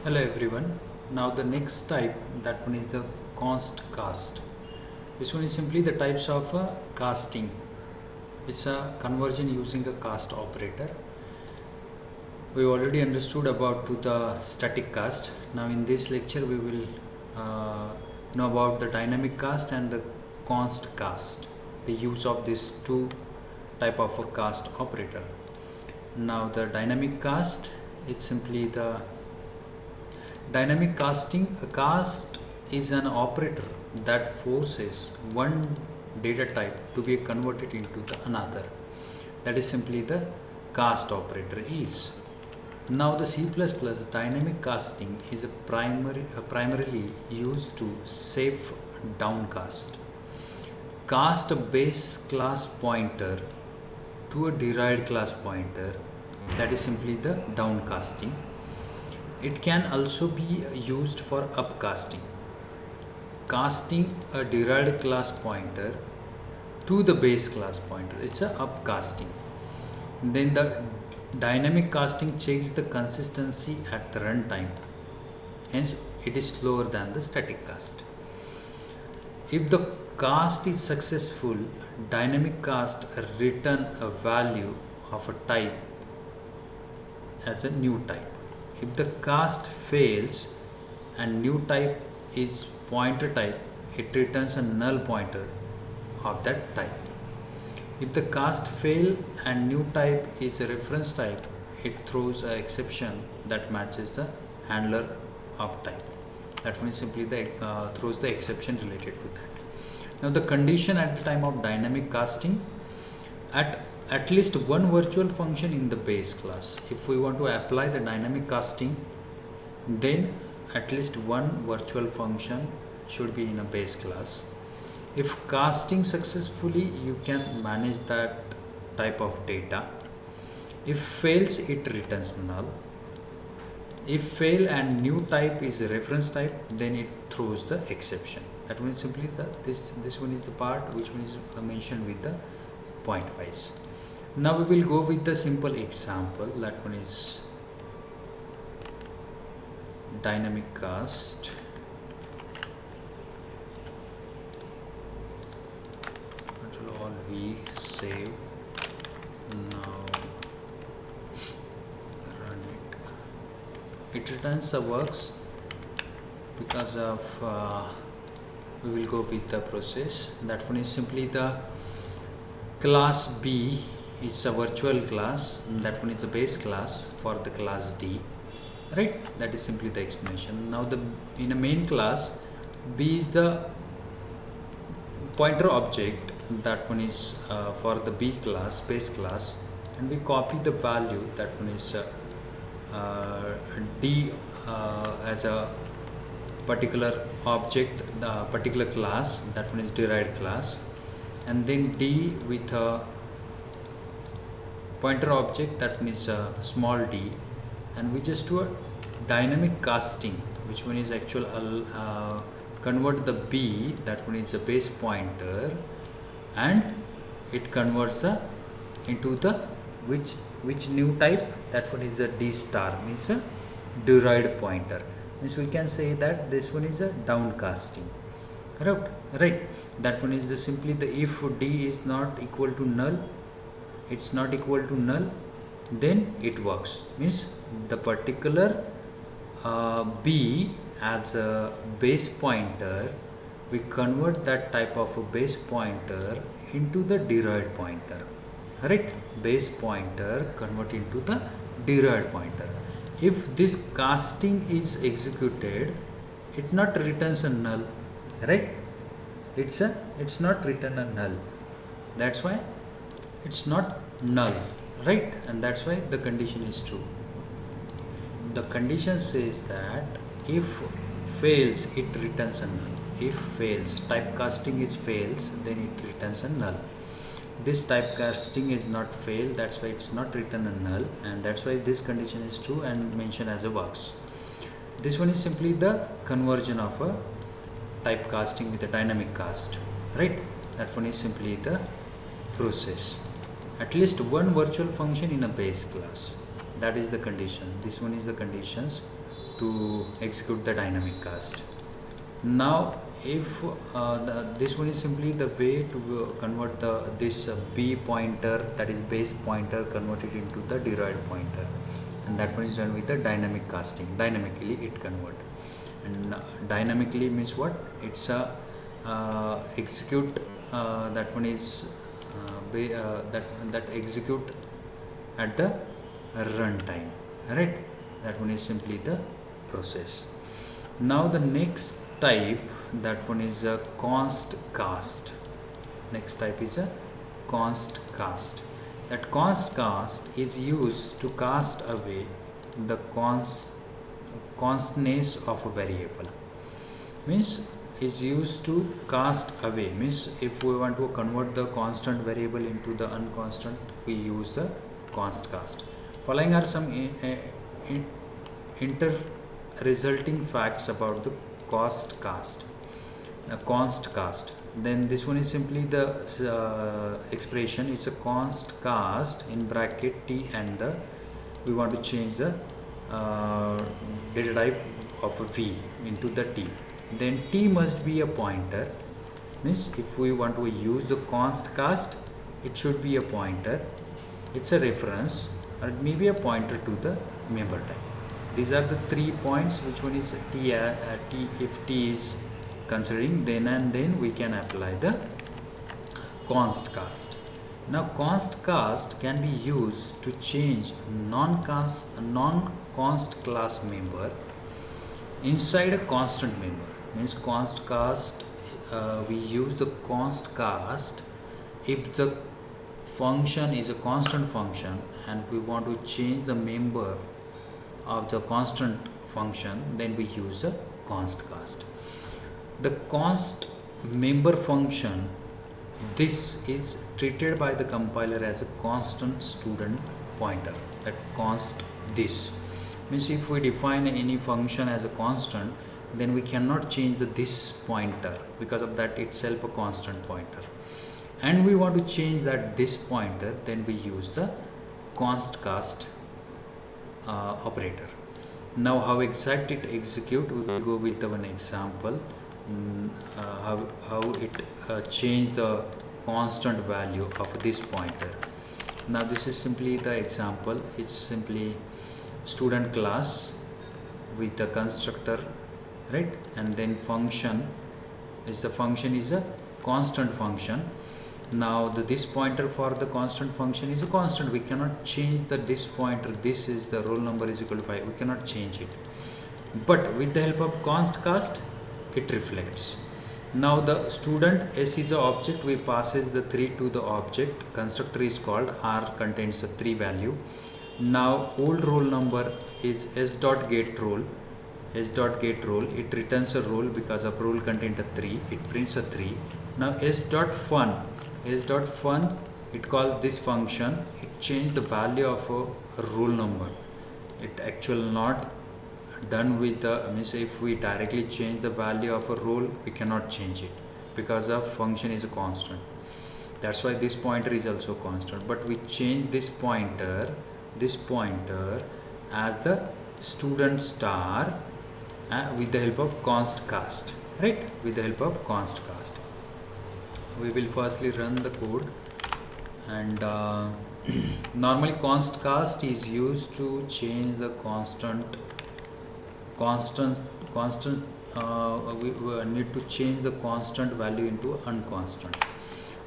Hello everyone. Now the next type, that one is the const cast. This one is simply the types of casting. It's a conversion using a cast operator. We already understood about to the static cast. Now in this lecture we will know about the dynamic cast and the const cast. The use of these two type of a cast operator. Now the dynamic cast is simply the dynamic casting. A cast is an operator that forces one data type to be converted into the another. That is simply the cast operator is. Now the C++ dynamic casting is primarily used to save downcast. Cast a base class pointer to a derived class pointer, that is simply the downcasting. It can also be used for upcasting. Casting a derived class pointer to the base class pointer, it's a upcasting. Then the dynamic casting checks the consistency at the runtime, hence it is slower than the static cast. If the cast is successful, dynamic cast return a value of a type as a new type. If the cast fails and new type is pointer type, it returns a null pointer of that type. If the cast fail and new type is a reference type, it throws an exception that matches the handler of type. That one is simply the throws the exception related to that. Now the condition at the time of dynamic casting, at least one virtual function in the base class. If we want to apply the dynamic casting, then at least one virtual function should be in a base class. If casting successfully, you can manage that type of data. If fails, it returns null. If fail and new type is a reference type, then it throws the exception. That one is simply this one is the part which one is mentioned with the point wise. Now we will go with the simple example. That one is dynamic cast. Control all V, save. Now run it. It returns the works because of we will go with the process. That one is simply the class B. It's a virtual class, and that one is a base class for the class D, right? That is simply the explanation. Now in a main class, B is the pointer object. That one is for the B class, base class, and we copy the value. That one is D as a particular object, the particular class. That one is derived class, and then D with a pointer object, that one is small d, and we just do a dynamic casting, which one is actual convert the B, that one is a base pointer, and it converts the into the which new type, that one is a D star, means a derived pointer. Means we can say that this one is a downcasting, right? That one is simply the if D is not equal to null, it's not equal to null, then it works. Means the particular B as a base pointer, we convert that type of a base pointer into the derived pointer, right? Base pointer convert into the derived pointer. If this casting is executed, it not returns a null, right? It's not return a null. That's why it's not null, right? And that's why the condition is true. The condition says that if fails, it returns a null. If fails, typecasting is fails, then it returns a null. This typecasting is not fail, that's why it's not written a null, and that's why this condition is true and mentioned as a works. This one is simply the conversion of a typecasting with a dynamic cast, right? That one is simply the process. At least one virtual function in a base class, that is the conditions. This one is the conditions to execute the dynamic cast. Now if this one is simply the way to convert this b pointer, that is base pointer, converted into the derived pointer, and that one is done with the dynamic casting. Dynamically it convert, and dynamically means what? It's a execute, that one is that execute at the runtime, right? That one is simply the process. Now the next type, that one is a const cast. Next type is a const cast. That const cast is used to cast away the constness of a variable. Means is used to cast away, means if we want to convert the constant variable into the unconstant, we use the const cast. Following are some inter-resulting facts about the const cast. Then this one is simply the expression. It's a const cast in bracket t, and the we want to change the data type of a v into the t. Then t must be a pointer, means if we want to use the const cast, it should be a pointer. It's a reference, or it may be a pointer to the member type. These are the 3 points. Which one is t? If t is considering, then and then we can apply the const cast. Now const cast can be used to change non-const class member inside a constant member. Means const cast, we use the const cast if the function is a constant function and we want to change the member of the constant function, then we use the const cast. The const member function, this is treated by the compiler as a constant student pointer. That const this means if we define any function as a constant, then we cannot change the this pointer, because of that itself a constant pointer, and we want to change that this pointer, then we use the const cast operator. Now how exact it execute, we will go with the one example, how it change the constant value of this pointer. Now this is simply the example. It's simply student class with the constructor, right? And then function is a constant function. Now this pointer for the constant function is a constant. We cannot change this pointer. This is the roll number is equal to 5. We cannot change it, but with the help of const cast, it reflects. Now the student s is a object. We passes the 3 to the object. Constructor is called, r contains a 3 value. Now old roll number is s dot get roll. It returns a roll because of roll contained a 3. It prints a 3. Now s dot fun, it calls this function. It changes the value of a roll number. It actually not done with the, means if we directly change the value of a roll, we cannot change it because of function is a constant. That's why this pointer is also constant, but we change this pointer as the student star with the help of const cast, right? With the help of const cast, we will firstly run the code, and normally const cast is used to change the we need to change the constant value into unconstant.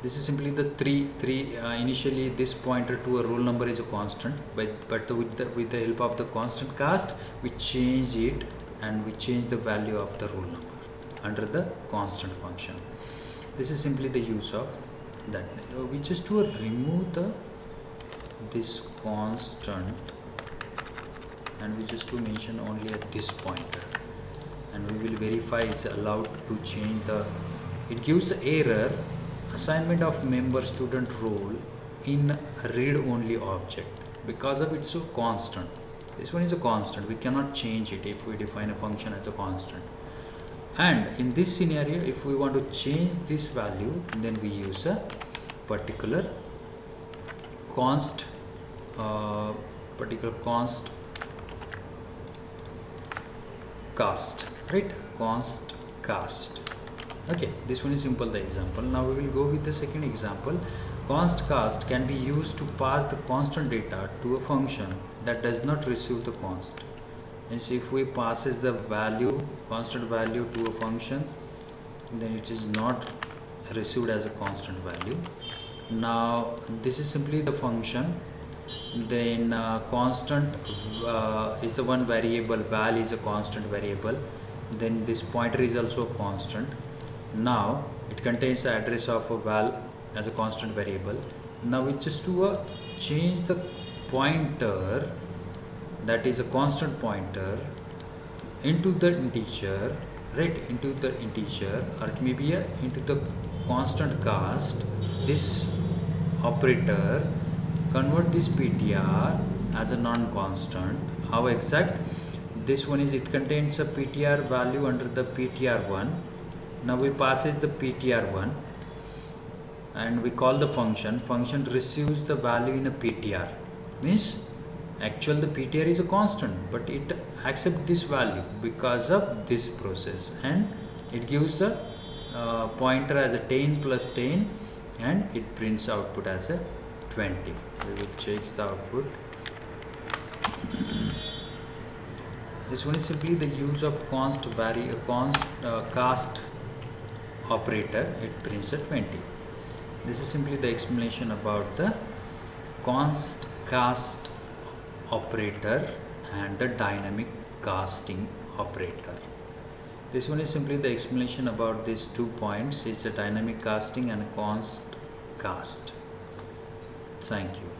This is simply the three initially this pointer to a roll number is a constant, but with the help of the constant cast, we change it and we change the value of the roll number under the constant function. This is simply the use of that. We just to remove this constant, and we just to mention only at this pointer, and we will verify it's allowed to change the, it gives the error assignment of member student role in read only object because of it's so constant. This one is a constant, we cannot change it if we define a function as a constant. And in this scenario, if we want to change this value, then we use a particular const cast, right? Const cast. Okay, this one is simple, the example. Now we will go with the second example. Const cast can be used to pass the constant data to a function that does not receive the const. Means if we passes the value, constant value to a function, then it is not received as a constant value. Now this is simply the function. Then constant is the one variable, val is a constant variable, then this pointer is also a constant. Now it contains the address of a val as a constant variable. Now we just to change the pointer, that is a constant pointer, into the integer, right? Into the integer, or it may be into the constant cast. This operator convert this ptr as a non-constant. How exact? This one is, it contains a ptr value under the ptr1. Now we passes the ptr1 and we call the function. Function receives the value in a ptr. Means actual the ptr is a constant, but it accepts this value because of this process, and it gives the pointer as a 10 plus 10, and it prints output as a 20. We will check the output. This one is simply the use of cast operator. It prints a 20. This is simply the explanation about the const cast operator and the dynamic casting operator. This one is simply the explanation about these 2 points. It's a dynamic casting and a const cast. Thank you.